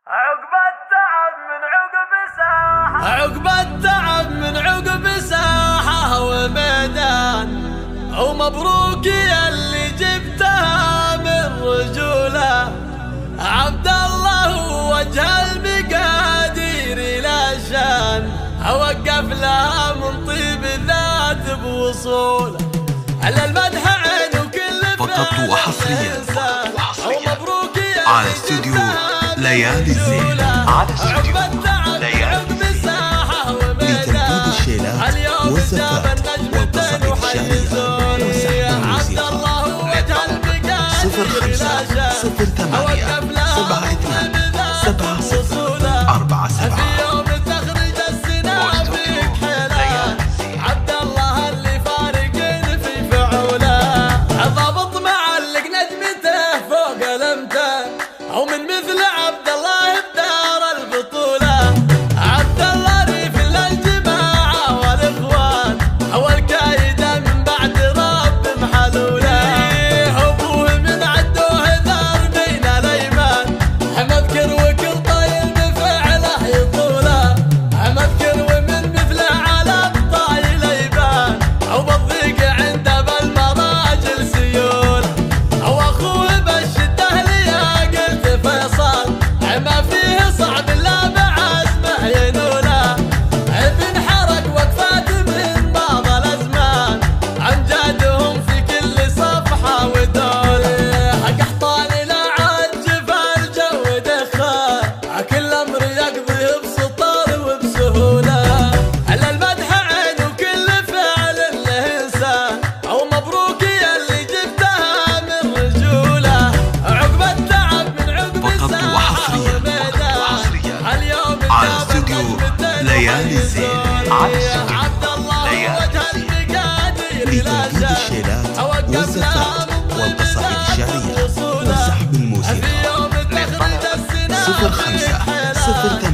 عقب التعب من عقب ساحة وميدان، ومبروك يا اللي جبتها من رجولة. عبد الله وجه المقادير إلى شان، أوقف لها من طيب ذات بوصوله. على المدح عين وكل فقط وحصريا على استوديو ليالي الزين. لتنفيذ الشيلات والزفات والقصائد الشعرية وسحب الموسيقى 0508727047. أو من مثل عبد الله بدار البطولة. عبد الله ريف للجماعة والإخوان، هو الكايدة من بعد رب محلولة. أبوه من عدوه ذار بين الأيمان، مذكر وكل طايل بفعله يطوله. مذكر ومن مثله على الطايل يبان، أو بالضيق عنده بالمراجل سيوله. أو أخوه ما فيه صعب لا بعزمه ينوله. ابن حرك وقفات من بعض الازمان، امجادهم في كل صفحه ودوله. قحطان لا عجب الجو دخان، كل امر يقضيه بسطر وبسهوله. على المدح عين وكل فعل له انسان، او مبروك يا اللي جبتها من رجوله. عقب التعب من عقب على استوديو ليالي الزين. لتنفيذ الشيلات والزفات والقصائد الشعرية وسحب الموسيقى 0508